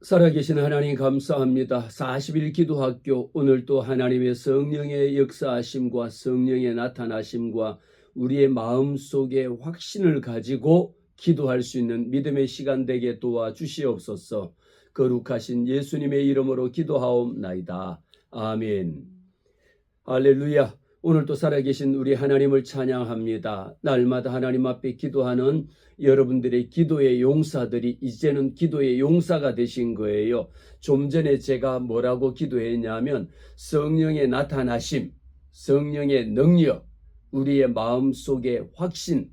살아계신 하나님 감사합니다. 40일 기도학교 오늘 또 하나님의 성령의 역사하심과 성령의 나타나심과 우리의 마음속에 확신을 가지고 기도할 수 있는 믿음의 시간 되게 도와주시옵소서. 거룩하신 예수님의 이름으로 기도하옵나이다. 아멘. 할렐루야. 오늘 또 살아계신 우리 하나님을 찬양합니다. 날마다 하나님 앞에 기도하는 여러분들의 기도의 용사들이 이제는 기도의 용사가 되신 거예요. 좀 전에 제가 뭐라고 기도했냐면 성령의 나타나심, 성령의 능력, 우리의 마음속의 확신,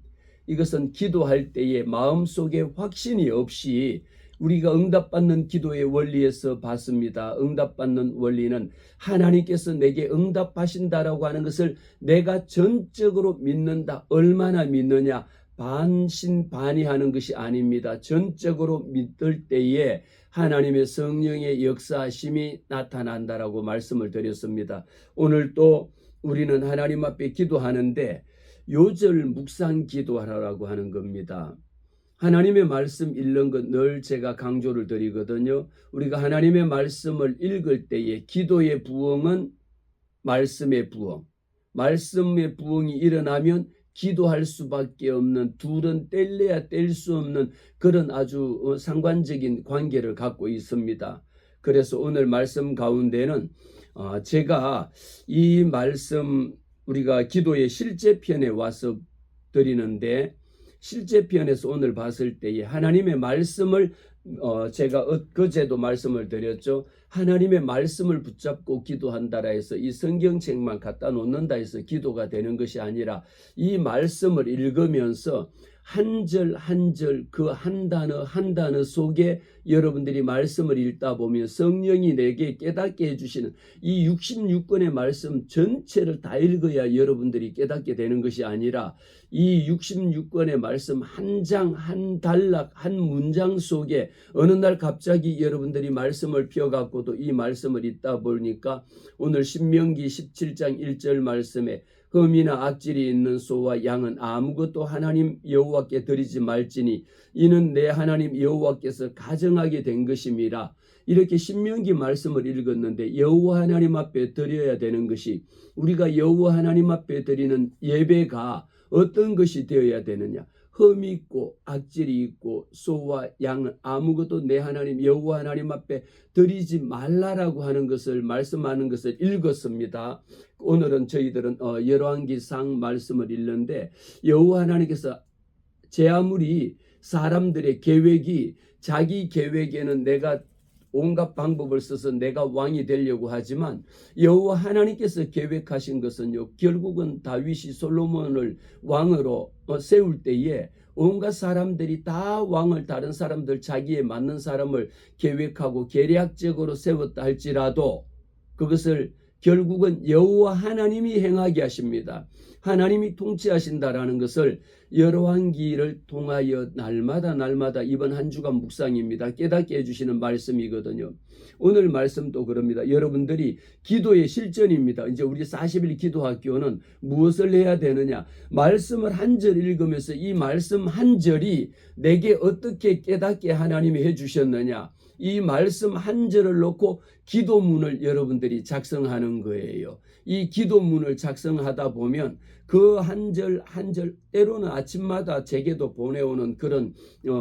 이것은 기도할 때에 마음속에 확신이 없이 우리가 응답받는 기도의 원리에서 봤습니다. 응답받는 원리는 하나님께서 내게 응답하신다라고 하는 것을 내가 전적으로 믿는다. 얼마나 믿느냐? 반신반의하는 것이 아닙니다. 전적으로 믿을 때에 하나님의 성령의 역사하심이 나타난다라고 말씀을 드렸습니다. 오늘 또 우리는 하나님 앞에 기도하는데 요절 묵상 기도하라고 하는 겁니다. 하나님의 말씀 읽는 것 늘 제가 강조를 드리거든요. 우리가 하나님의 말씀을 읽을 때에 기도의 부흥은 말씀의 부흥, 말씀의 부흥이 일어나면 기도할 수밖에 없는, 둘은 뗄래야 뗄 수 없는 그런 아주 상관적인 관계를 갖고 있습니다. 그래서 오늘 말씀 가운데는 제가 이 말씀 우리가 기도의 실제 편에 와서 드리는데, 실제 편에서 오늘 봤을 때에 하나님의 말씀을 제가 그제도 말씀을 드렸죠. 하나님의 말씀을 붙잡고 기도한다라 해서 이 성경책만 갖다 놓는다 해서 기도가 되는 것이 아니라 이 말씀을 읽으면서 한 절 한 절 그 한 단어 한 단어 속에 여러분들이 말씀을 읽다 보면 성령이 내게 깨닫게 해주시는 이 66권의 말씀 전체를 다 읽어야 여러분들이 깨닫게 되는 것이 아니라 이 66권의 말씀 한 장 한 단락 한 문장 속에 어느 날 갑자기 여러분들이 말씀을 펴갖고도 이 말씀을 읽다 보니까 오늘 신명기 17장 1절 말씀에 흠이나 악질이 있는 소와 양은 아무것도 하나님 여호와께 드리지 말지니 이는 내 하나님 여호와께서 가정하게 된 것임이라. 이렇게 신명기 말씀을 읽었는데 여호와 하나님 앞에 드려야 되는 것이, 우리가 여호와 하나님 앞에 드리는 예배가 어떤 것이 되어야 되느냐? 흠이 있고 악질이 있고 소와 양은 아무것도 내 하나님 여호와 하나님 앞에 드리지 말라라고 하는 것을 말씀하는 것을 읽었습니다. 오늘은 저희들은 열왕기상 말씀을 읽는데 여호와 하나님께서 제 아무리 사람들의 계획이 자기 계획에는 내가 온갖 방법을 써서 내가 왕이 되려고 하지만 여호와 하나님께서 계획하신 것은요, 결국은 다윗이 솔로몬을 왕으로 세울 때에 온갖 사람들이 다 왕을, 다른 사람들 자기에 맞는 사람을 계획하고 계략적으로 세웠다 할지라도 그것을 결국은 여호와 하나님이 행하게 하십니다. 하나님이 통치하신다라는 것을 열왕기를 통하여 날마다 이번 한 주간 묵상입니다. 깨닫게 해주시는 말씀이거든요. 오늘 말씀도 그럽니다. 여러분들이 기도의 실전입니다. 이제 우리 40일 기도학교는 무엇을 해야 되느냐? 말씀을 한 절 읽으면서 이 말씀 한 절이 내게 어떻게 깨닫게 하나님이 해주셨느냐? 이 말씀 한 절을 놓고 기도문을 여러분들이 작성하는 거예요. 이 기도문을 작성하다 보면 그 한 절 한 절, 때로는 아침마다 제게도 보내오는 그런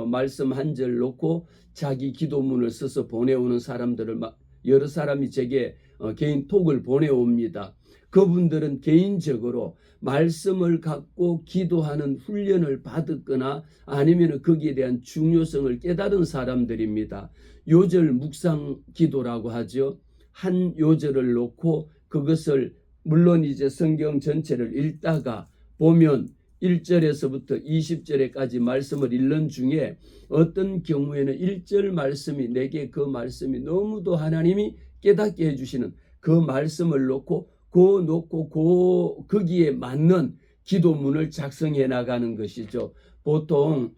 말씀 한 절 놓고 자기 기도문을 써서 보내오는 사람들을 여러 사람이 제게 개인 톡을 보내옵니다. 그분들은 개인적으로 말씀을 갖고 기도하는 훈련을 받았거나 아니면 거기에 대한 중요성을 깨달은 사람들입니다. 요절 묵상 기도라고 하죠. 한 요절을 놓고 그것을, 물론 이제 성경 전체를 읽다가 보면 1절에서부터 20절에까지 말씀을 읽는 중에 어떤 경우에는 1절 말씀이 내게 그 말씀이 너무도 하나님이 깨닫게 해주시는 그 말씀을 놓고 거기에 맞는 기도문을 작성해 나가는 것이죠. 보통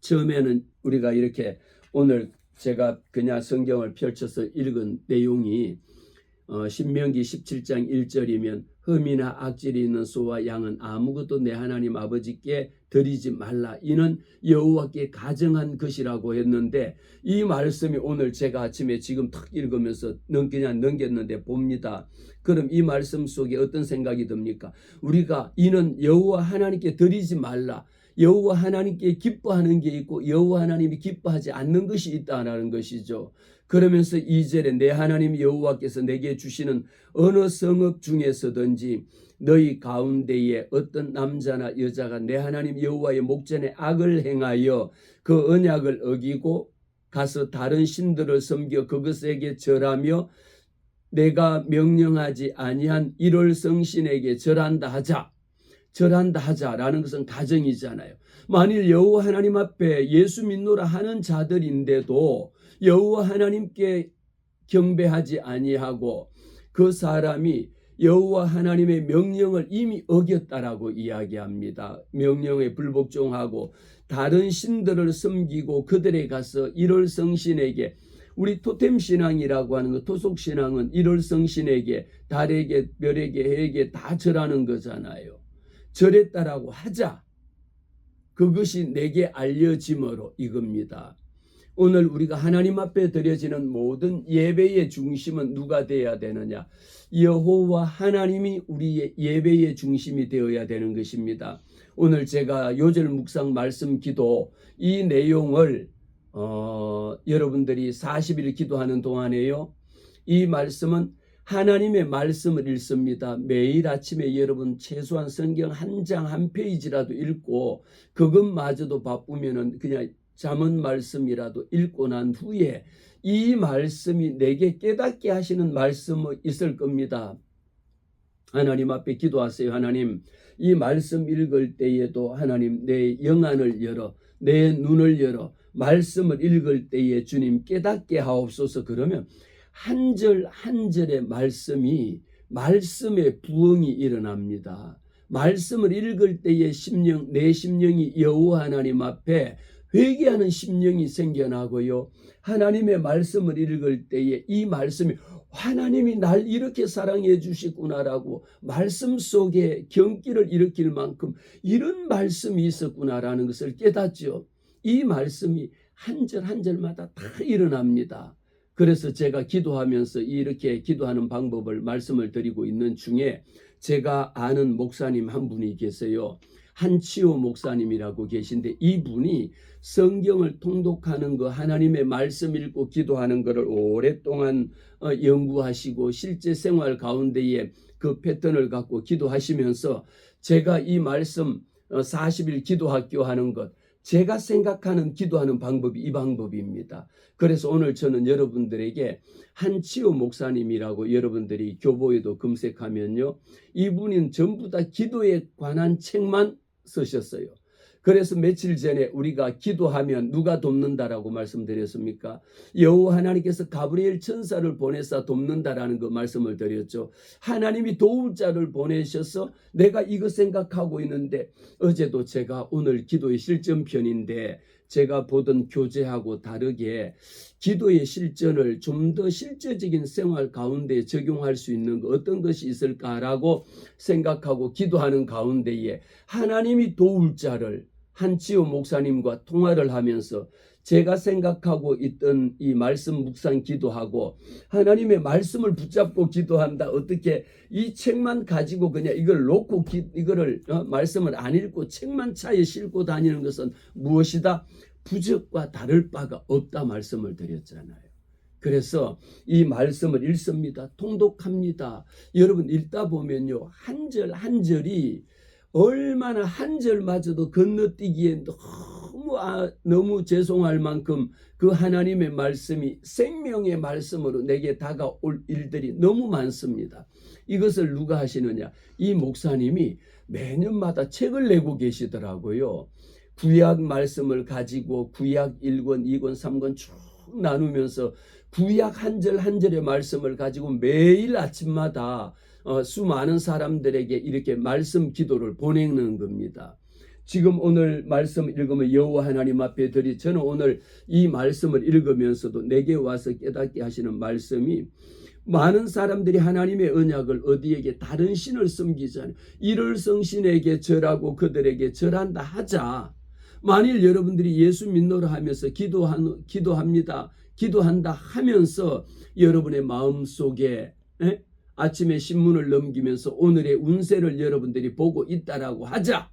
처음에는 우리가 이렇게, 오늘 제가 그냥 성경을 펼쳐서 읽은 내용이 신명기 17장 1절이면 흠이나 악질이 있는 소와 양은 아무것도 내 하나님 아버지께 드리지 말라. 이는 여호와께 가정한 것이라고 했는데, 이 말씀이 오늘 제가 아침에 지금 탁 읽으면서 그냥 넘겼는데 봅니다. 그럼 이 말씀 속에 어떤 생각이 듭니까? 우리가 이는 여호와 하나님께 드리지 말라. 여호와 하나님께 기뻐하는 게 있고 여호와 하나님이 기뻐하지 않는 것이 있다라는 것이죠. 그러면서 2절에 내 하나님 여호와께서 내게 주시는 어느 성읍 중에서든지 너희 가운데에 어떤 남자나 여자가 내 하나님 여호와의 목전에 악을 행하여 그 언약을 어기고 가서 다른 신들을 섬겨 그것에게 절하며 내가 명령하지 아니한 이럴 성신에게 절한다 하자라는 것은 가정이잖아요. 만일 여호와 하나님 앞에 예수 믿노라 하는 자들인데도 여호와 하나님께 경배하지 아니하고 그 사람이 여호와 하나님의 명령을 이미 어겼다라고 이야기합니다. 명령에 불복종하고 다른 신들을 섬기고 그들에 가서 이럴 성신에게, 우리 토템 신앙이라고 하는 것, 토속 신앙은 이럴 성신에게, 달에게, 별에게, 해에게 다 절하는 거잖아요. 절했다라고 하자. 그것이 내게 알려짐으로 이겁니다. 오늘 우리가 하나님 앞에 드려지는 모든 예배의 중심은 누가 되어야 되느냐? 여호와 하나님이 우리의 예배의 중심이 되어야 되는 것입니다. 오늘 제가 요절 묵상 말씀 기도 이 내용을 여러분들이 40일 기도하는 동안에요, 이 말씀은 하나님의 말씀을 읽습니다. 매일 아침에 여러분 최소한 성경 한 장 한 페이지라도 읽고, 그것마저도 바쁘면은 그냥 잠언 말씀이라도 읽고 난 후에 이 말씀이 내게 깨닫게 하시는 말씀이 있을 겁니다. 하나님 앞에 기도하세요. 하나님, 이 말씀 읽을 때에도 하나님 내 영안을 열어, 내 눈을 열어 말씀을 읽을 때에 주님 깨닫게 하옵소서. 그러면 한 절 한 절의 말씀이, 말씀의 부흥이 일어납니다. 말씀을 읽을 때에 내 심령이 여호와 하나님 앞에 회개하는 심령이 생겨나고요, 하나님의 말씀을 읽을 때에 이 말씀이 하나님이 날 이렇게 사랑해 주시구나라고 말씀 속에 경기를 일으킬 만큼 이런 말씀이 있었구나라는 것을 깨닫죠. 이 말씀이 한 절 한 절마다 다 일어납니다. 그래서 제가 기도하면서 이렇게 기도하는 방법을 말씀을 드리고 있는 중에, 제가 아는 목사님 한 분이 계세요. 한치호 목사님이라고 계신데, 이분이 성경을 통독하는 거, 하나님의 말씀 읽고 기도하는 것을 오랫동안 연구하시고 실제 생활 가운데에 그 패턴을 갖고 기도하시면서, 제가 이 말씀 40일 기도학교 하는 것, 제가 생각하는 기도하는 방법이 이 방법입니다. 그래서 오늘 저는 여러분들에게 한치호 목사님이라고 여러분들이 교보에도 검색하면요, 이분은 전부 다 기도에 관한 책만 쓰셨어요. 그래서 며칠 전에 우리가 기도하면 누가 돕는다라고 말씀드렸습니까? 여호와 하나님께서 가브리엘 천사를 보내사 돕는다라는 그 말씀을 드렸죠. 하나님이 도울 자를 보내셔서 내가 이거 생각하고 있는데, 어제도 제가 오늘 기도의 실전편인데 제가 보던 교재하고 다르게 기도의 실전을 좀 더 실제적인 생활 가운데 적용할 수 있는 어떤 것이 있을까라고 생각하고 기도하는 가운데에 하나님이 도울 자를, 한치호 목사님과 통화를 하면서 제가 생각하고 있던 이 말씀 묵상 기도하고 하나님의 말씀을 붙잡고 기도한다. 어떻게 이 책만 가지고 그냥 이걸 놓고 이거를 말씀을 안 읽고 책만 차에 싣고 다니는 것은 무엇이다? 부적과 다를 바가 없다 말씀을 드렸잖아요. 그래서 이 말씀을 읽습니다. 통독합니다. 여러분 읽다 보면요, 한 절 한 절이 얼마나 한 절마저도 건너뛰기에 너무 죄송할 만큼 그 하나님의 말씀이 생명의 말씀으로 내게 다가올 일들이 너무 많습니다. 이것을 누가 하시느냐? 이 목사님이 매년마다 책을 내고 계시더라고요. 구약 말씀을 가지고 구약 1권, 2권, 3권 쭉 나누면서 구약 한 절 한 절의 말씀을 가지고 매일 아침마다 수많은 사람들에게 이렇게 말씀 기도를 보내는 겁니다. 지금 오늘 말씀 읽으면 여호와 하나님 앞에 드리, 저는 오늘 이 말씀을 읽으면서도 내게 와서 깨닫게 하시는 말씀이, 많은 사람들이 하나님의 언약을 어디에게 다른 신을 섬기잖아요. 이를 성신에게 절하고 그들에게 절한다 하자. 만일 여러분들이 예수 믿노라 하면서 기도한다 하면서 여러분의 마음속에 아침에 신문을 넘기면서 오늘의 운세를 여러분들이 보고 있다라고 하자.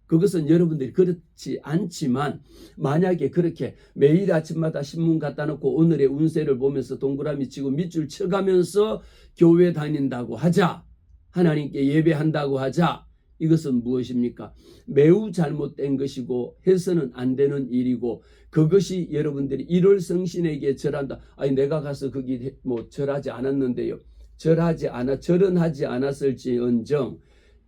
그것은 여러분들이 그렇지 않지만, 만약에 그렇게 매일 아침마다 신문 갖다 놓고 오늘의 운세를 보면서 동그라미 치고 밑줄 쳐가면서 교회 다닌다고 하자, 하나님께 예배한다고 하자, 이것은 무엇입니까? 매우 잘못된 것이고 해서는 안 되는 일이고, 그것이 여러분들이 1월 성신에게 절한다. 아니 내가 가서 거기 뭐 절하지 않았는데요. 절은 하지 않았을지언정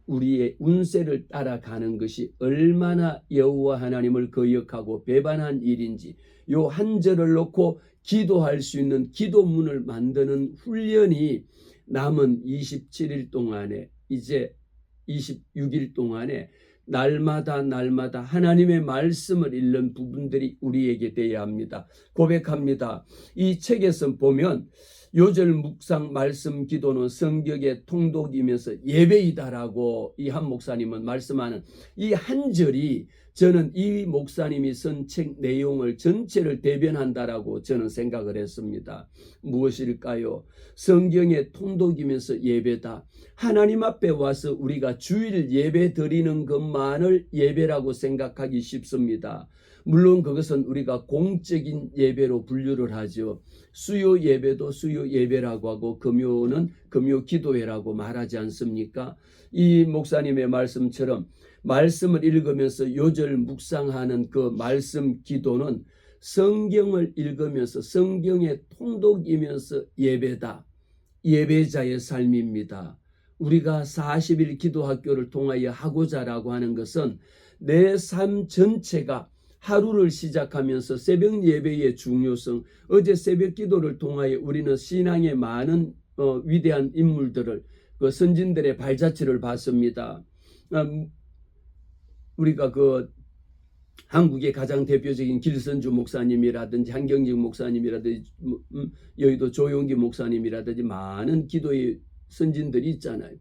우리의 운세를 따라가는 것이 얼마나 여호와 하나님을 거역하고 배반한 일인지, 요 한 절을 놓고 기도할 수 있는 기도문을 만드는 훈련이 남은 27일 동안에, 이제 26일 동안에 날마다 하나님의 말씀을 읽는 부분들이 우리에게 되어야 합니다. 고백합니다. 이 책에서 보면 요절 묵상 말씀 기도는 성격의 통독이면서 예배이다라고 이 한 목사님은 말씀하는 이 한 절이, 저는 이 목사님이 쓴 책 내용을 전체를 대변한다라고 저는 생각을 했습니다. 무엇일까요? 성경의 통독이면서 예배다. 하나님 앞에 와서 우리가 주일 예배 드리는 것만을 예배라고 생각하기 쉽습니다. 물론 그것은 우리가 공적인 예배로 분류를 하죠. 수요 예배도 수요 예배라고 하고 금요는 금요 기도회라고 말하지 않습니까? 이 목사님의 말씀처럼 말씀을 읽으면서 요절 묵상하는 그 말씀 기도는 성경을 읽으면서 성경의 통독이면서 예배다. 예배자의 삶입니다. 우리가 40일 기도학교를 통하여 하고자라고 하는 것은 내 삶 전체가, 하루를 시작하면서 새벽 예배의 중요성, 어제 새벽 기도를 통하여 우리는 신앙의 많은 위대한 인물들을, 그 선진들의 발자취를 봤습니다. 우리가 그 한국의 가장 대표적인 길선주 목사님이라든지 한경직 목사님이라든지 여의도 조용기 목사님이라든지 많은 기도의 선진들이 있잖아요.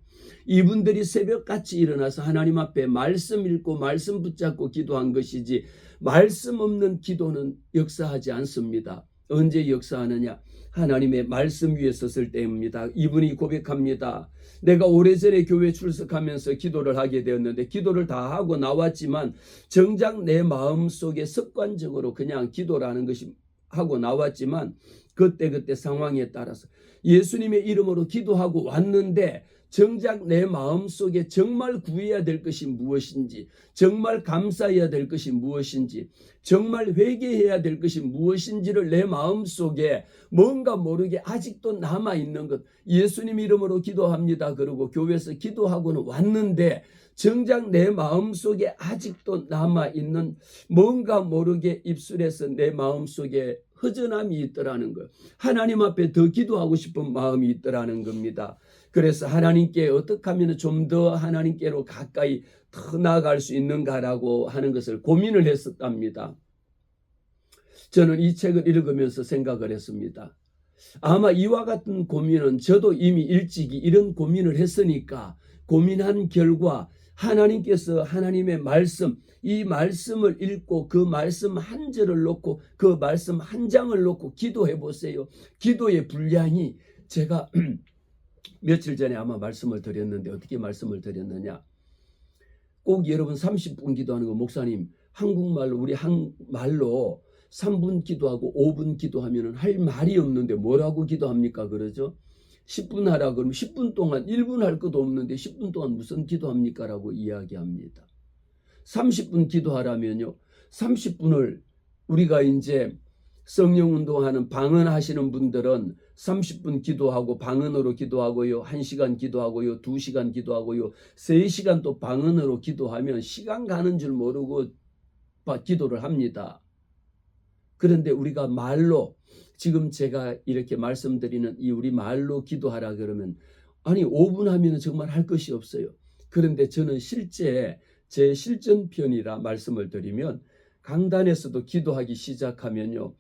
이분들이 새벽같이 일어나서 하나님 앞에 말씀 읽고 말씀 붙잡고 기도한 것이지, 말씀 없는 기도는 역사하지 않습니다. 언제 역사하느냐? 하나님의 말씀 위에 섰을 때입니다. 이분이 고백합니다. 내가 오래전에 교회 출석하면서 기도를 하게 되었는데, 기도를 다 하고 나왔지만 정작 내 마음속에 습관적으로 그냥 기도라는 것이 하고 나왔지만, 그때 상황에 따라서 예수님의 이름으로 기도하고 왔는데 정작 내 마음속에 정말 구해야 될 것이 무엇인지, 정말 감사해야 될 것이 무엇인지, 정말 회개해야 될 것이 무엇인지를 내 마음속에 뭔가 모르게 아직도 남아있는 것, 예수님 이름으로 기도합니다 그러고 교회에서 기도하고는 왔는데 정작 내 마음속에 아직도 남아있는 뭔가 모르게 입술에서 내 마음속에 허전함이 있더라는 거예요. 하나님 앞에 더 기도하고 싶은 마음이 있더라는 겁니다. 그래서 하나님께 어떻게 하면 좀 더 하나님께로 가까이 더 나아갈 수 있는가라고 하는 것을 고민을 했었답니다. 저는 이 책을 읽으면서 생각을 했습니다. 아마 이와 같은 고민은 저도 이미 일찍이 이런 고민을 했으니까, 고민한 결과 하나님께서 하나님의 말씀, 이 말씀을 읽고 그 말씀 한 절을 놓고 그 말씀 한 장을 놓고 기도해 보세요. 기도의 분량이, 제가 며칠 전에 아마 말씀을 드렸는데 어떻게 말씀을 드렸느냐? 꼭 여러분 30분 기도하는 거, 목사님 한국말로 우리 한말로 3분 기도하고 5분 기도하면 할 말이 없는데 뭐라고 기도합니까? 그러죠. 10분 하라 그러면 10분 동안 1분 할 것도 없는데 10분 동안 무슨 기도합니까? 라고 이야기합니다. 30분 기도하라면요, 30분을 우리가 이제 성령 운동하는 방언하시는 분들은 30분 기도하고 방언으로 기도하고요, 1시간 기도하고요, 2시간 기도하고요, 3시간 또 방언으로 기도하면 시간 가는 줄 모르고 기도를 합니다. 그런데 우리가 말로, 지금 제가 이렇게 말씀드리는 이 우리 말로 기도하라 그러면, 아니 5분 하면 정말 할 것이 없어요. 그런데 저는 실제 제 실전편이라 말씀을 드리면, 강단에서도 기도하기 시작하면요,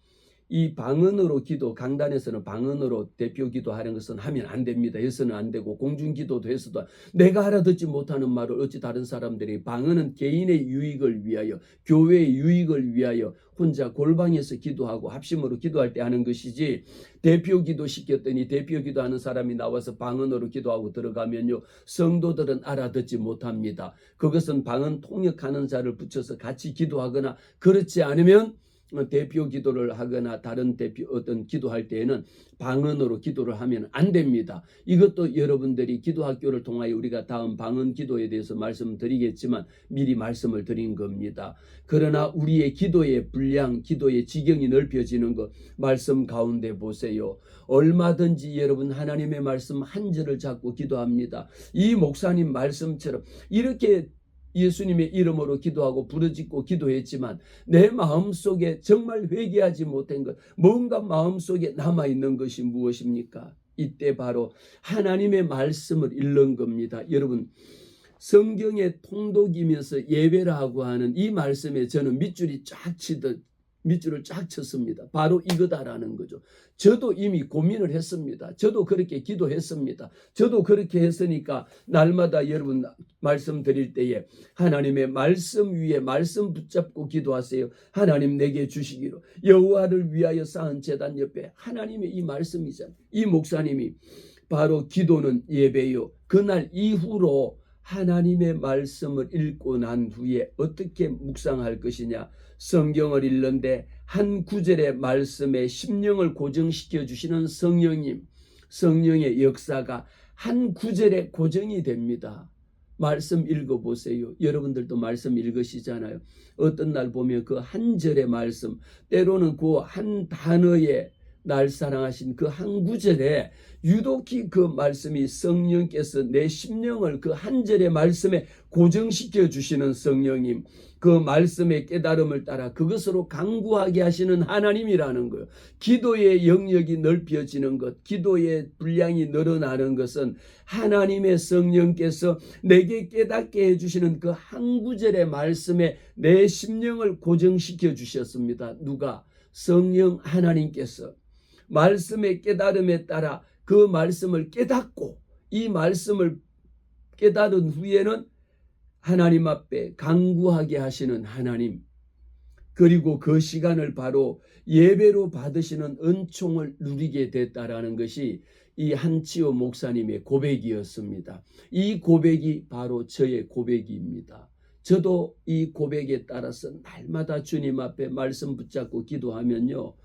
이 방언으로 기도, 강단에서는 방언으로 대표 기도하는 것은 하면 안 됩니다. 해서는 안 되고, 공중기도도 해서도 내가 알아듣지 못하는 말을 어찌 다른 사람들이, 방언은 개인의 유익을 위하여, 교회의 유익을 위하여 혼자 골방에서 기도하고 합심으로 기도할 때 하는 것이지, 대표 기도 시켰더니 대표 기도하는 사람이 나와서 방언으로 기도하고 들어가면요, 성도들은 알아듣지 못합니다. 그것은 방언 통역하는 자를 붙여서 같이 기도하거나, 그렇지 않으면 대표 기도를 하거나 다른 대표 어떤 기도할 때에는 방언으로 기도를 하면 안 됩니다. 이것도 여러분들이 기도학교를 통하여 우리가 다음 방언 기도에 대해서 말씀드리겠지만 미리 말씀을 드린 겁니다. 그러나 우리의 기도의 분량, 기도의 지경이 넓혀지는 것 말씀 가운데 보세요. 얼마든지 여러분 하나님의 말씀 한 절을 잡고 기도합니다. 이 목사님 말씀처럼 이렇게 예수님의 이름으로 기도하고 부르짖고 기도했지만 내 마음속에 정말 회개하지 못한 것, 뭔가 마음속에 남아있는 것이 무엇입니까? 이때 바로 하나님의 말씀을 읽는 겁니다. 여러분, 성경의 통독이면서 예배를 하고 하는 이 말씀에 저는 밑줄을 쫙 쳤습니다. 바로 이거다라는 거죠. 저도 이미 고민을 했습니다. 저도 그렇게 기도했습니다. 저도 그렇게 했으니까 날마다 여러분 말씀드릴 때에 하나님의 말씀 위에 말씀 붙잡고 기도하세요. 하나님 내게 주시기로. 여호와를 위하여 쌓은 제단 옆에 하나님의 이 말씀이잖아요. 이 목사님이 바로 기도는 예배요. 그날 이후로 하나님의 말씀을 읽고 난 후에 어떻게 묵상할 것이냐. 성경을 읽는데 한 구절의 말씀에 심령을 고정시켜 주시는 성령님, 성령의 역사가 한 구절에 고정이 됩니다. 말씀 읽어보세요. 여러분들도 말씀 읽으시잖아요. 어떤 날 보면 그 한 절의 말씀, 때로는 그 한 단어에 날 사랑하신 그 한 구절에 유독히 그 말씀이 성령께서 내 심령을 그 한 절의 말씀에 고정시켜 주시는 성령님, 그 말씀의 깨달음을 따라 그것으로 강구하게 하시는 하나님이라는 거예요. 기도의 영역이 넓혀지는 것, 기도의 분량이 늘어나는 것은 하나님의 성령께서 내게 깨닫게 해주시는 그 한 구절의 말씀에 내 심령을 고정시켜 주셨습니다. 누가? 성령 하나님께서 말씀의 깨달음에 따라 그 말씀을 깨닫고 이 말씀을 깨달은 후에는 하나님 앞에 간구하게 하시는 하나님, 그리고 그 시간을 바로 예배로 받으시는 은총을 누리게 됐다라는 것이 이 한치호 목사님의 고백이었습니다. 이 고백이 바로 저의 고백입니다. 저도 이 고백에 따라서 날마다 주님 앞에 말씀 붙잡고 기도하면요,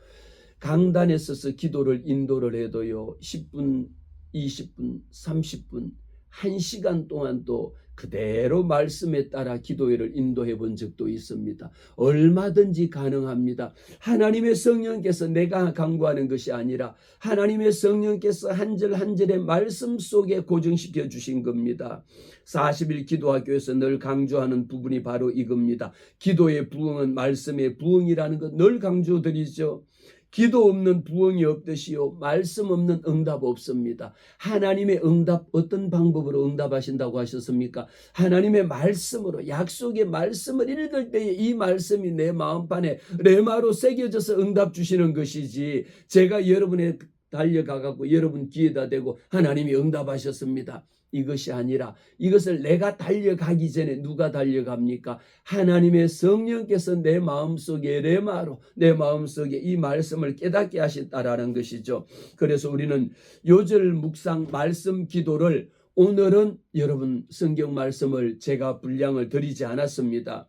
강단에 서서 기도를 인도를 해도요, 10분, 20분, 30분, 1시간 동안 또 그대로 말씀에 따라 기도회를 인도해 본 적도 있습니다. 얼마든지 가능합니다. 하나님의 성령께서 내가 간구하는 것이 아니라 하나님의 성령께서 한 절 한 절의 말씀 속에 고정시켜 주신 겁니다. 40일 기도학교에서 늘 강조하는 부분이 바로 이겁니다. 기도의 부흥은 말씀의 부흥이라는 것 늘 강조드리죠. 기도 없는 부흥이 없듯이요, 말씀 없는 응답 없습니다. 하나님의 응답 어떤 방법으로 응답하신다고 하셨습니까? 하나님의 말씀으로, 약속의 말씀을 읽을 때에 이 말씀이 내 마음판에 레마로 새겨져서 응답 주시는 것이지, 제가 여러분의 달려가갖고 여러분 귀에다 대고 하나님이 응답하셨습니다, 이것이 아니라, 이것을 내가 달려가기 전에 누가 달려갑니까? 하나님의 성령께서 내 마음속에 레마로, 내 마음속에 이 말씀을 깨닫게 하셨다라는 것이죠. 그래서 우리는 요절 묵상 말씀 기도를, 오늘은 여러분 성경 말씀을 제가 분량을 드리지 않았습니다.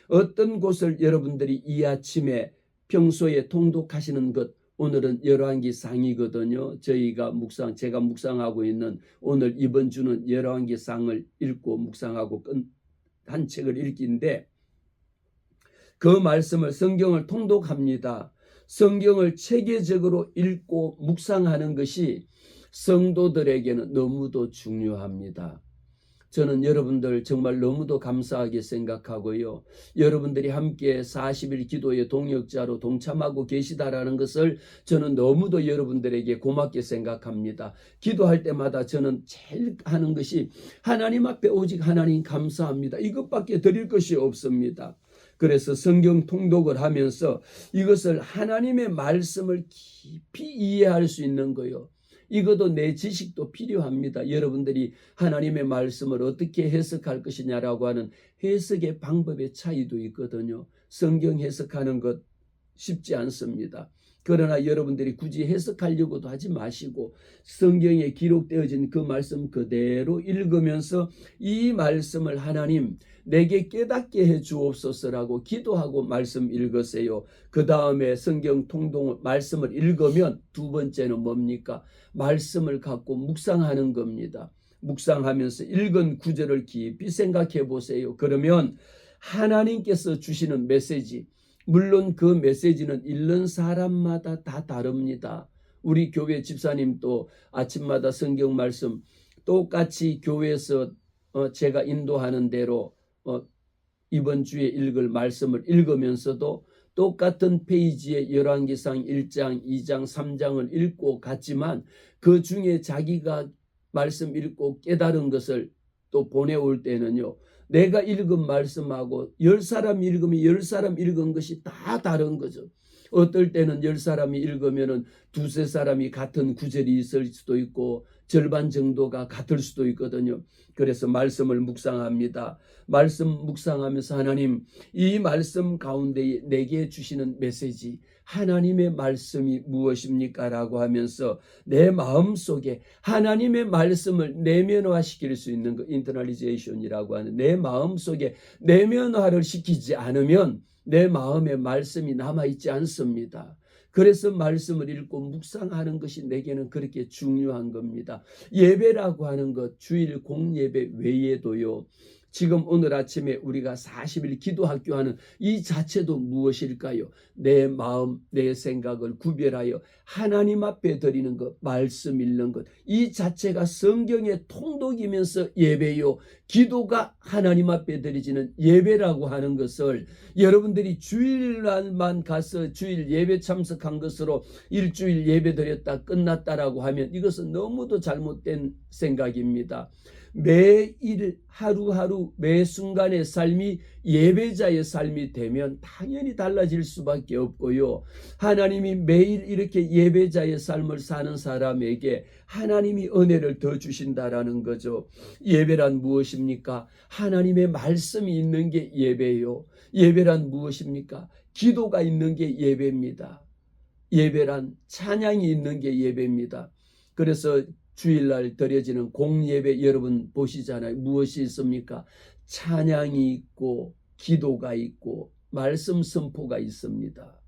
어떤 곳을 여러분들이 이 아침에 평소에 통독하시는 것, 오늘은 열왕기 상이거든요. 제가 묵상하고 있는, 오늘 이번 주는 열왕기 상을 읽고 묵상하고 한 책을 읽기인데, 그 말씀을, 성경을 통독합니다. 성경을 체계적으로 읽고 묵상하는 것이 성도들에게는 너무도 중요합니다. 저는 여러분들 정말 너무도 감사하게 생각하고요. 여러분들이 함께 40일 기도의 동역자로 동참하고 계시다라는 것을 저는 너무도 여러분들에게 고맙게 생각합니다. 기도할 때마다 저는 제일 하는 것이 하나님 앞에 오직 하나님 감사합니다. 이것밖에 드릴 것이 없습니다. 그래서 성경 통독을 하면서 이것을 하나님의 말씀을 깊이 이해할 수 있는 거요. 이것도 내 지식도 필요합니다. 여러분들이 하나님의 말씀을 어떻게 해석할 것이냐라고 하는 해석의 방법의 차이도 있거든요. 성경 해석하는 것 쉽지 않습니다. 그러나 여러분들이 굳이 해석하려고도 하지 마시고 성경에 기록되어진 그 말씀 그대로 읽으면서 이 말씀을 하나님 내게 깨닫게 해 주옵소서라고 기도하고 말씀 읽으세요. 그 다음에 성경 통독 말씀을 읽으면 두 번째는 뭡니까? 말씀을 갖고 묵상하는 겁니다. 묵상하면서 읽은 구절을 깊이 생각해 보세요. 그러면 하나님께서 주시는 메시지, 물론 그 메시지는 읽는 사람마다 다 다릅니다. 우리 교회 집사님도 아침마다 성경 말씀 똑같이 교회에서 제가 인도하는 대로 이번 주에 읽을 말씀을 읽으면서도 똑같은 페이지에 열왕기상 1장, 2장, 3장을 읽고 갔지만 그 중에 자기가 말씀 읽고 깨달은 것을 또 보내올 때는요. 내가 읽은 말씀하고 10사람 읽으면 10사람 읽은 것이 다 다른 거죠. 어떨 때는 10사람이 읽으면 두세 사람이 같은 구절이 있을 수도 있고 절반 정도가 같을 수도 있거든요. 그래서 말씀을 묵상합니다. 말씀 묵상하면서 하나님 이 말씀 가운데 내게 주시는 메시지 하나님의 말씀이 무엇입니까? 라고 하면서 내 마음속에 하나님의 말씀을 내면화시킬 수 있는 거 인터널리제이션이라고 하는 내 마음속에 내면화를 시키지 않으면 내 마음에 말씀이 남아있지 않습니다. 그래서 말씀을 읽고 묵상하는 것이 내게는 그렇게 중요한 겁니다. 예배라고 하는 것 주일 공예배 외에도요. 지금 오늘 아침에 우리가 40일 기도학교 하는 이 자체도 무엇일까요? 내 마음, 내 생각을 구별하여 하나님 앞에 드리는 것, 말씀 읽는 것, 이 자체가 성경의 통독이면서 예배요. 기도가 하나님 앞에 드리지는 예배라고 하는 것을 여러분들이 주일날만 가서 주일 예배 참석한 것으로 일주일 예배 드렸다 끝났다라고 하면 이것은 너무도 잘못된 생각입니다. 매일 하루하루 매 순간의 삶이 예배자의 삶이 되면 당연히 달라질 수밖에 없고요. 하나님이 매일 이렇게 예배자의 삶을 사는 사람에게 하나님이 은혜를 더 주신다라는 거죠. 예배란 무엇입니까? 하나님의 말씀이 있는 게 예배요. 예배란 무엇입니까? 기도가 있는 게 예배입니다. 예배란 찬양이 있는 게 예배입니다. 그래서 주일날 드려지는 공예배 여러분 보시잖아요. 무엇이 있습니까? 찬양이 있고 기도가 있고 말씀 선포가 있습니다.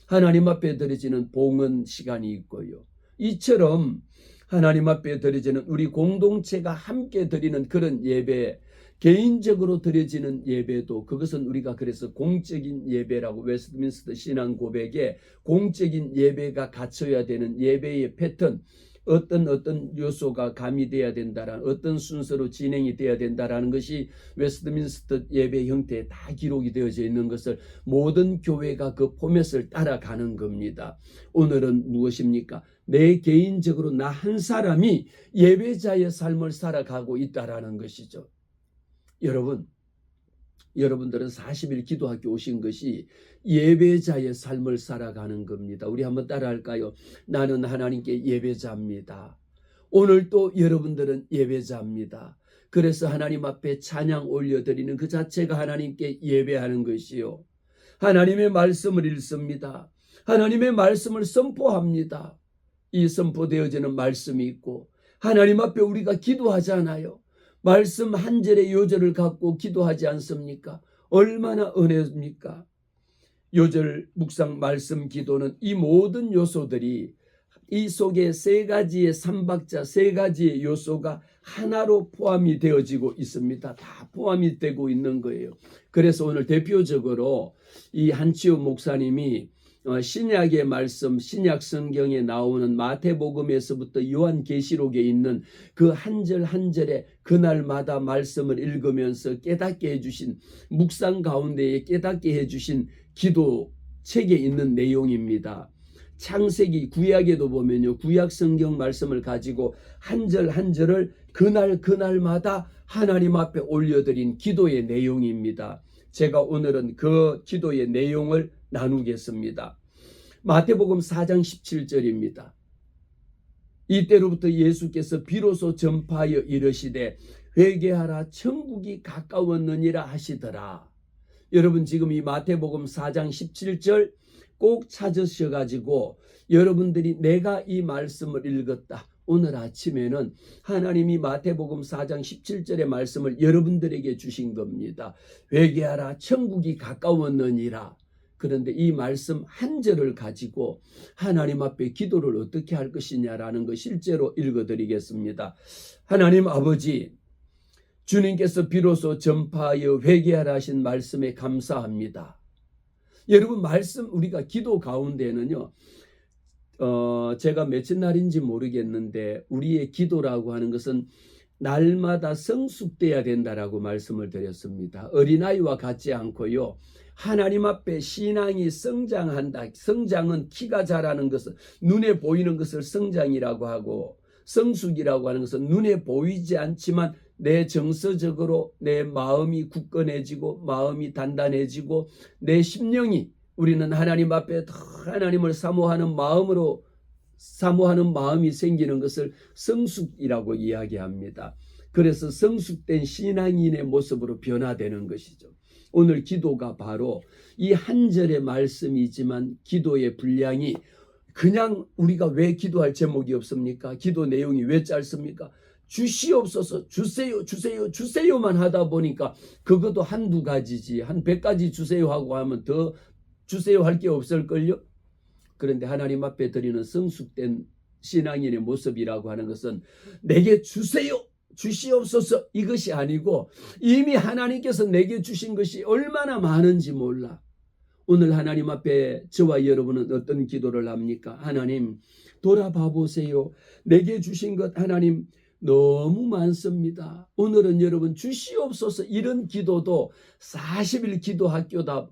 하나님 앞에 드려지는 봉헌 시간이 있고요. 이처럼 하나님 앞에 드려지는 우리 공동체가 함께 드리는 그런 예배, 개인적으로 드려지는 예배도 그것은 우리가 그래서 공적인 예배라고 웨스트민스터 신앙 고백에 공적인 예배가 갖춰야 되는 예배의 패턴, 어떤 요소가 가미돼야 된다라는 어떤 순서로 진행이 돼야 된다라는 것이 웨스트민스터 예배 형태에 다 기록이 되어져 있는 것을 모든 교회가 그 포맷을 따라가는 겁니다. 오늘은 무엇입니까? 내 개인적으로 나 한 사람이 예배자의 삶을 살아가고 있다라는 것이죠. 여러분들은 40일 기도학교 오신 것이 예배자의 삶을 살아가는 겁니다. 우리 한번 따라할까요? 나는 하나님께 예배자입니다. 오늘 또 여러분들은 예배자입니다. 그래서 하나님 앞에 찬양 올려드리는 그 자체가 하나님께 예배하는 것이요. 하나님의 말씀을 읽습니다. 하나님의 말씀을 선포합니다. 이 선포되어지는 말씀이 있고 하나님 앞에 우리가 기도하잖아요. 말씀 한 절의 요절을 갖고 기도하지 않습니까? 얼마나 은혜입니까? 요절, 묵상, 말씀, 기도는 이 모든 요소들이 이 속에 세 가지의 삼박자, 세 가지의 요소가 하나로 포함이 되어지고 있습니다. 다 포함이 되고 있는 거예요. 그래서 오늘 대표적으로 이 한치호 목사님이 신약의 말씀, 신약 성경에 나오는 마태복음에서부터 요한계시록에 있는 그 한 절 한 절에 그날마다 말씀을 읽으면서 깨닫게 해주신, 묵상 가운데에 깨닫게 해주신 기도 책에 있는 내용입니다. 창세기 구약에도 보면요, 구약 성경 말씀을 가지고 한 절 한 절을 그날마다 하나님 앞에 올려드린 기도의 내용입니다. 제가 오늘은 그 기도의 내용을 나누겠습니다. 마태복음 4장 17절입니다. 이때로부터 예수께서 비로소 전파하여 이르시되 회개하라 천국이 가까웠느니라 하시더라. 여러분, 지금 이 마태복음 4장 17절 꼭 찾으셔가지고 여러분들이 내가 이 말씀을 읽었다, 오늘 아침에는 하나님이 마태복음 4장 17절의 말씀을 여러분들에게 주신 겁니다. 회개하라 천국이 가까웠느니라. 그런데 이 말씀 한 절을 가지고 하나님 앞에 기도를 어떻게 할 것이냐라는 거 실제로 읽어드리겠습니다. 하나님 아버지, 주님께서 비로소 전파하여 회개하라 하신 말씀에 감사합니다. 여러분, 말씀 우리가 기도 가운데는요, 제가 며칠 날인지 모르겠는데 우리의 기도라고 하는 것은 날마다 성숙돼야 된다라고 말씀을 드렸습니다. 어린아이와 같지 않고요, 하나님 앞에 신앙이 성장한다. 성장은 키가 자라는 것은 눈에 보이는 것을 성장이라고 하고, 성숙이라고 하는 것은 눈에 보이지 않지만 내 정서적으로 내 마음이 굳건해지고 마음이 단단해지고 내 심령이, 우리는 하나님 앞에 더 하나님을 사모하는 마음이 생기는 것을 성숙이라고 이야기합니다. 그래서 성숙된 신앙인의 모습으로 변화되는 것이죠. 오늘 기도가 바로 이 한 절의 말씀이지만 기도의 분량이, 그냥 우리가 왜 기도할 제목이 없습니까? 기도 내용이 왜 짧습니까? 주시옵소서, 주세요, 주세요, 주세요만 하다 보니까 그것도 한두 가지지, 한 100가지 주세요 하고 하면 더 주세요 할 게 없을걸요? 그런데 하나님 앞에 드리는 성숙된 신앙인의 모습이라고 하는 것은 내게 주세요, 주시옵소서 이것이 아니고 이미 하나님께서 내게 주신 것이 얼마나 많은지 몰라. 오늘 하나님 앞에 저와 여러분은 어떤 기도를 합니까? 하나님, 돌아봐 보세요. 내게 주신 것 하나님 너무 많습니다. 오늘은 여러분 주시옵소서 이런 기도도 40일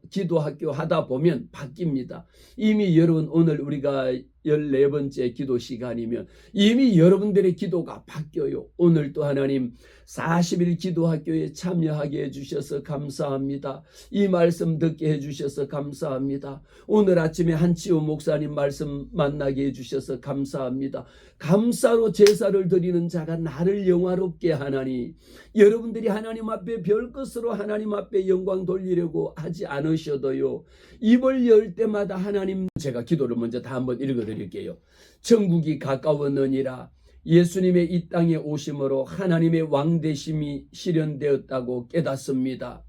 기도학교 하다 보면 바뀝니다. 이미 여러분, 오늘 우리가 14번째 기도 시간이면 이미 여러분들의 기도가 바뀌어요. 오늘도 하나님 40일 기도학교에 참여하게 해주셔서 감사합니다. 이 말씀 듣게 해주셔서 감사합니다. 오늘 아침에 한치호 목사님 말씀 만나게 해주셔서 감사합니다. 감사로 제사를 드리는 자가 나를 영화롭게 하나니, 여러분들이 하나님 앞에 별것으로 하나님 앞에 영광 돌리려고 하지 않으셔도요, 입을 열 때마다 하나님, 제가 기도를 먼저 다 한번 읽어드릴게요. 천국이 가까웠느니라. 예수님의 이 땅에 오심으로 하나님의 왕되심이 실현되었다고 깨닫습니다.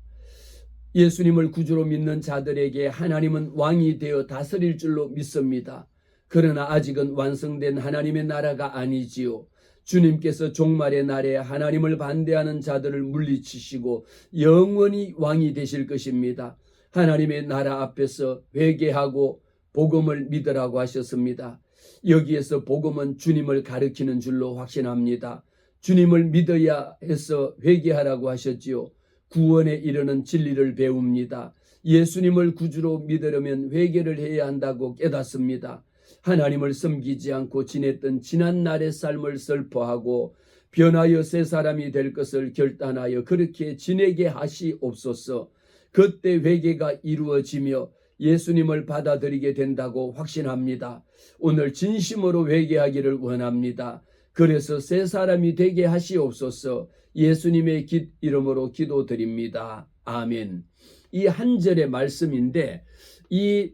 예수님을 구주로 믿는 자들에게 하나님은 왕이 되어 다스릴 줄로 믿습니다. 그러나 아직은 완성된 하나님의 나라가 아니지요. 주님께서 종말의 날에 하나님을 반대하는 자들을 물리치시고 영원히 왕이 되실 것입니다. 하나님의 나라 앞에서 회개하고 복음을 믿으라고 하셨습니다. 여기에서 복음은 주님을 가리키는 줄로 확신합니다. 주님을 믿어야 해서 회개하라고 하셨지요. 구원에 이르는 진리를 배웁니다. 예수님을 구주로 믿으려면 회개를 해야 한다고 깨닫습니다. 하나님을 섬기지 않고 지냈던 지난 날의 삶을 슬퍼하고 변하여 새 사람이 될 것을 결단하여 그렇게 지내게 하시옵소서. 그때 회개가 이루어지며 예수님을 받아들이게 된다고 확신합니다. 오늘 진심으로 회개하기를 원합니다. 그래서 새 사람이 되게 하시옵소서. 예수님의 이름으로 기도드립니다. 아멘. 이 한 절의 말씀인데, 이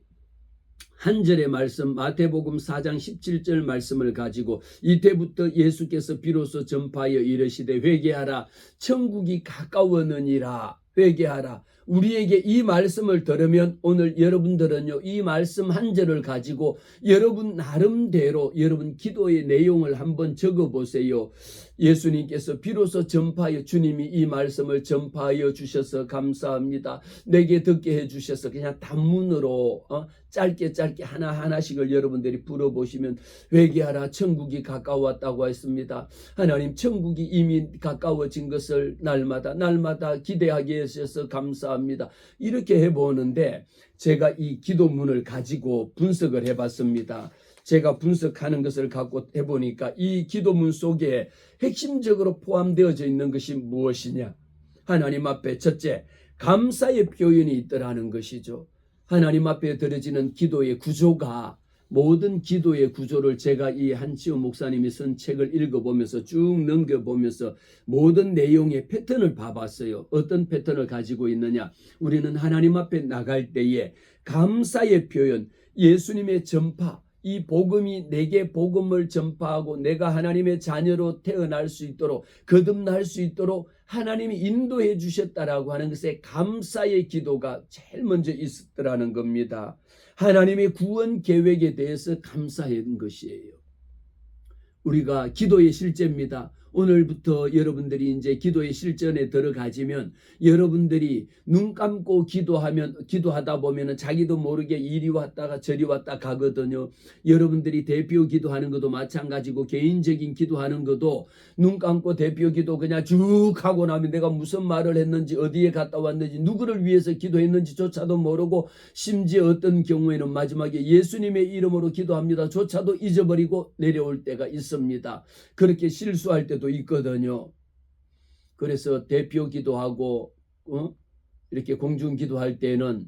한 절의 말씀, 마태복음 4장 17절 말씀을 가지고 이때부터 예수께서 비로소 전파하여 이르시되 회개하라 천국이 가까웠느니라. 회개하라. 우리에게 이 말씀을 들으면 오늘 여러분들은요, 이 말씀 한 절을 가지고 여러분 나름대로 여러분 기도의 내용을 한번 적어보세요. 예수님께서 비로소 전파하여 주님이 이 말씀을 전파하여 주셔서 감사합니다. 내게 듣게 해주셔서 그냥 단문으로 짧게 하나하나씩을 여러분들이 불어보시면 회개하라 천국이 가까웠다고 했습니다. 하나님 천국이 이미 가까워진 것을 날마다 기대하게 해주셔서 감사합니다. 이렇게 해보는데 제가 이 기도문을 가지고 분석을 해봤습니다. 제가 분석하는 것을 갖고 해보니까 이 기도문 속에 핵심적으로 포함되어져 있는 것이 무엇이냐? 하나님 앞에 첫째, 감사의 표현이 있더라는 것이죠. 하나님 앞에 드려지는 기도의 구조가 모든 기도의 구조를 제가 이 한치호 목사님이 쓴 책을 읽어보면서 쭉 넘겨보면서 모든 내용의 패턴을 봐봤어요. 어떤 패턴을 가지고 있느냐? 우리는 하나님 앞에 나갈 때에 감사의 표현, 예수님의 전파, 이 복음이 내게 복음을 전파하고 내가 하나님의 자녀로 태어날 수 있도록 거듭날 수 있도록 하나님이 인도해 주셨다라고 하는 것에 감사의 기도가 제일 먼저 있었더라는 겁니다. 하나님의 구원 계획에 대해서 감사한 것이에요. 우리가 기도의 실제입니다. 오늘부터 여러분들이 이제 기도의 실전에 들어가지면 여러분들이 눈 감고 기도하다 보면은 자기도 모르게 이리 왔다가 저리 왔다 가거든요. 여러분들이 대표 기도하는 것도 마찬가지고 개인적인 기도하는 것도 눈 감고 대표 기도 그냥 쭉 하고 나면 내가 무슨 말을 했는지 어디에 갔다 왔는지 누구를 위해서 기도했는지조차도 모르고 심지어 어떤 경우에는 마지막에 예수님의 이름으로 기도합니다 조차도 잊어버리고 내려올 때가 있습니다. 그렇게 실수할 때도 있거든요. 그래서 대표 기도하고 이렇게 공중 기도할 때는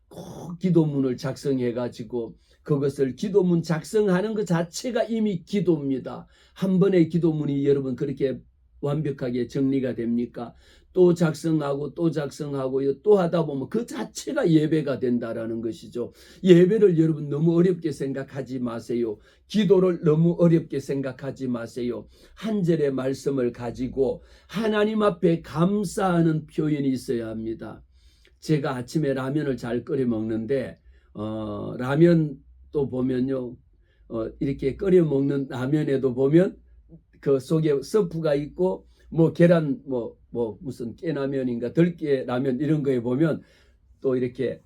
꼭 기도문을 작성해 가지고 그것을 기도문 작성하는 것 자체가 이미 기도입니다. 한 번의 기도문이 여러분 그렇게 완벽하게 정리가 됩니까? 또 작성하고 또 하다 보면 그 자체가 예배가 된다라는 것이죠. 예배를 여러분 너무 어렵게 생각하지 마세요. 기도를 너무 어렵게 생각하지 마세요. 한 절의 말씀을 가지고 하나님 앞에 감사하는 표현이 있어야 합니다. 제가 아침에 라면을 잘 끓여 먹는데 라면 또 보면요 이렇게 끓여 먹는 라면에도 보면 그 속에 서프가 있고 뭐 계란 뭐 무슨 깨라면인가 들깨라면 이런 거에 보면 또 이렇게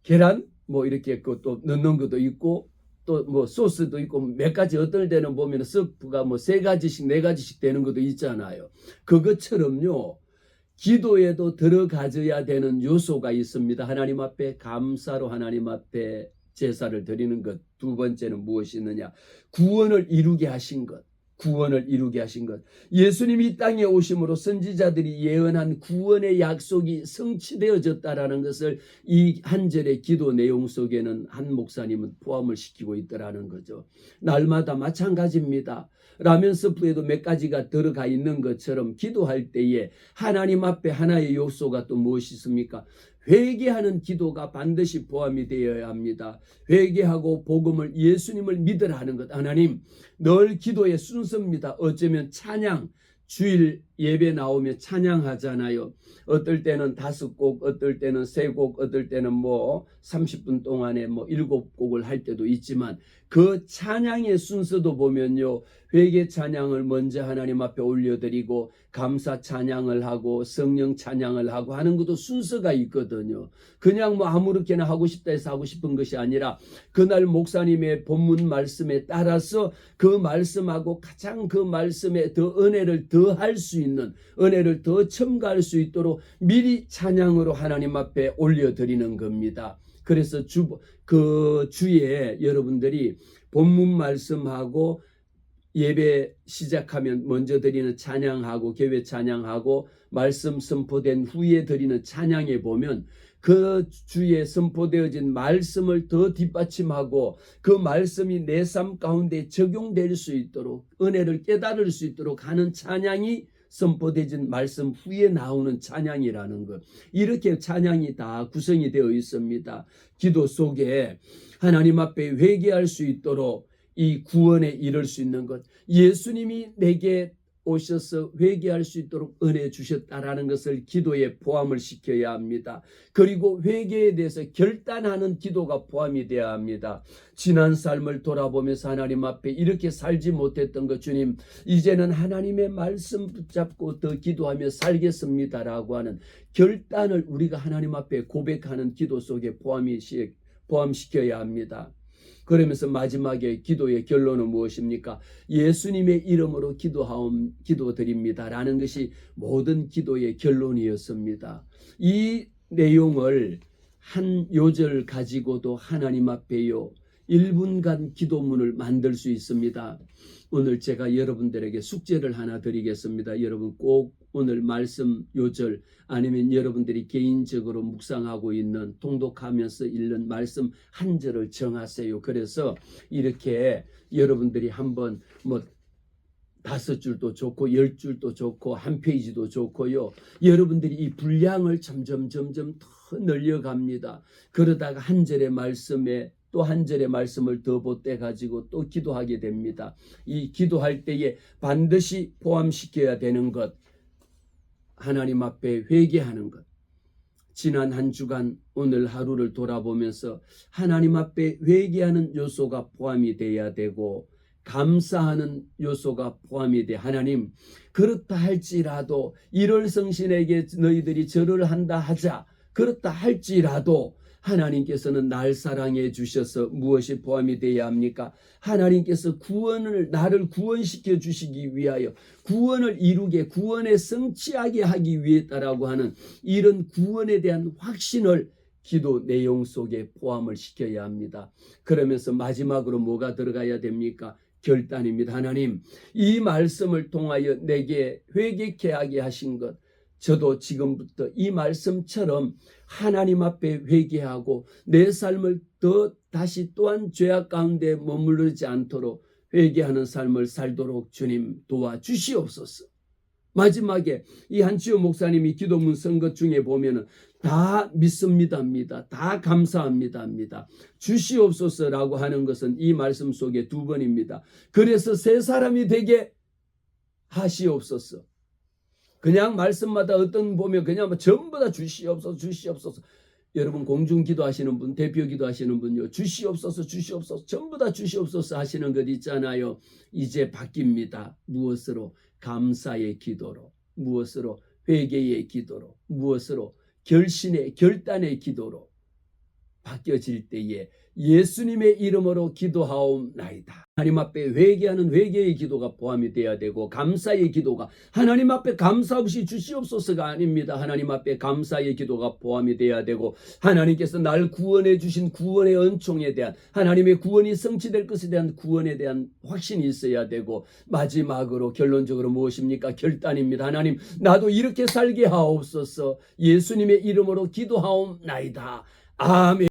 계란 뭐 이렇게 또 넣는 것도 있고 또 뭐 소스도 있고 몇 가지 어떨 때는 보면 서프가 뭐 3가지씩 4가지씩 되는 것도 있잖아요. 그것처럼요 기도에도 들어가져야 되는 요소가 있습니다. 하나님 앞에 감사로 하나님 앞에 제사를 드리는 것. 두 번째는 무엇이 있느냐? 구원을 이루게 하신 것. 예수님이 이 땅에 오심으로 선지자들이 예언한 구원의 약속이 성취되어졌다라는 것을 이 한 절의 기도 내용 속에는 한 목사님은 포함을 시키고 있더라는 거죠. 날마다 마찬가지입니다. 라면 스프에도 몇 가지가 들어가 있는 것처럼 기도할 때에 하나님 앞에 하나의 요소가 또 무엇이 있습니까? 회개하는 기도가 반드시 포함이 되어야 합니다. 회개하고 복음을 예수님을 믿으라 하는 것. 하나님 늘 기도의 순서입니다. 어쩌면 찬양 주일 예배 나오면 찬양하잖아요. 어떨 때는 5곡, 어떨 때는 3곡, 어떨 때는 뭐 30분 동안에 뭐 7곡을 할 때도 있지만 그 찬양의 순서도 보면요. 회개 찬양을 먼저 하나님 앞에 올려드리고 감사 찬양을 하고 성령 찬양을 하고 하는 것도 순서가 있거든요. 그냥 뭐 아무렇게나 하고 싶다 해서 하고 싶은 것이 아니라 그날 목사님의 본문 말씀에 따라서 그 말씀하고 가장 그 말씀에 더 은혜를 더할 수 있는 은혜를 더 첨가할 수 있도록 미리 찬양으로 하나님 앞에 올려드리는 겁니다. 그래서 그 주에 여러분들이 본문 말씀하고 예배 시작하면 먼저 드리는 찬양하고 개회 찬양하고 말씀 선포된 후에 드리는 찬양에 보면 그 주에 선포되어진 말씀을 더 뒷받침하고 그 말씀이 내 삶 가운데 적용될 수 있도록 은혜를 깨달을 수 있도록 하는 찬양이 선포되진 말씀 후에 나오는 찬양이라는 것. 이렇게 찬양이 다 구성이 되어 있습니다. 기도 속에 하나님 앞에 회개할 수 있도록 이 구원에 이를 수 있는 것. 예수님이 내게 오셔서 회개할 수 있도록 은혜 주셨다라는 것을 기도에 포함을 시켜야 합니다. 그리고 회개에 대해서 결단하는 기도가 포함이 되어야 합니다. 지난 삶을 돌아보면서 하나님 앞에 이렇게 살지 못했던 것 주님, 이제는 하나님의 말씀 붙잡고 더 기도하며 살겠습니다라고 하는 결단을 우리가 하나님 앞에 고백하는 기도 속에 포함시켜야 합니다. 그러면서 마지막에 기도의 결론은 무엇입니까? 예수님의 이름으로 기도드립니다라는 것이 모든 기도의 결론이었습니다. 이 내용을 한 요절 가지고도 하나님 앞에요 1분간 기도문을 만들 수 있습니다. 오늘 제가 여러분들에게 숙제를 하나 드리겠습니다. 여러분 꼭 오늘 말씀 요절 아니면 여러분들이 개인적으로 묵상하고 있는 통독하면서 읽는 말씀 한 절을 정하세요. 그래서 이렇게 여러분들이 한번 5줄도 좋고 10줄도 좋고 한 페이지도 좋고요. 여러분들이 이 분량을 점점 더 늘려갑니다. 그러다가 한 절의 말씀에 또 한 절의 말씀을 더 보태 가지고 또 기도하게 됩니다. 이 기도할 때에 반드시 포함시켜야 되는 것, 하나님 앞에 회개하는 것. 지난 한 주간 오늘 하루를 돌아보면서 하나님 앞에 회개하는 요소가 포함이 돼야 되고 감사하는 요소가 포함이 돼. 하나님, 그렇다 할지라도 1월 성신에게 너희들이 절을 한다 하자. 그렇다 할지라도 하나님께서는 날 사랑해 주셔서 무엇이 포함이 되어야 합니까? 하나님께서 나를 구원시켜 주시기 위하여 구원을 이루게 구원에 성취하게 하기 위해서라고 하는 이런 구원에 대한 확신을 기도 내용 속에 포함을 시켜야 합니다. 그러면서 마지막으로 뭐가 들어가야 됩니까? 결단입니다. 하나님, 이 말씀을 통하여 내게 회개케 하게 하신 것, 저도 지금부터 이 말씀처럼 하나님 앞에 회개하고 내 삶을 다시 또한 죄악 가운데 머무르지 않도록 회개하는 삶을 살도록 주님 도와주시옵소서. 마지막에 이 한치호 목사님이 기도문 쓴 것 중에 보면은 다 믿습니다입니다. 다 감사합니다입니다. 주시옵소서라고 하는 것은 이 말씀 속에 2번입니다. 그래서 새 사람이 되게 하시옵소서. 그냥 말씀마다 어떤 보면 그냥 전부 다 주시옵소서 주시옵소서. 여러분 공중 기도하시는 분, 대표 기도하시는 분요, 주시옵소서 주시옵소서 전부 다 주시옵소서 하시는 것 있잖아요. 이제 바뀝니다. 무엇으로? 감사의 기도로, 무엇으로? 회개의 기도로, 무엇으로? 결단의 기도로 바뀌어질 때에 예수님의 이름으로 기도하옵나이다. 하나님 앞에 회개하는 회개의 기도가 포함이 되어야 되고 감사의 기도가 하나님 앞에 감사 없이 주시옵소서가 아닙니다. 하나님 앞에 감사의 기도가 포함이 되어야 되고 하나님께서 날 구원해 주신 구원의 은총에 대한 하나님의 구원이 성취될 것에 대한 구원에 대한 확신이 있어야 되고 마지막으로 결론적으로 무엇입니까? 결단입니다. 하나님, 나도 이렇게 살게 하옵소서. 예수님의 이름으로 기도하옵나이다. 아멘.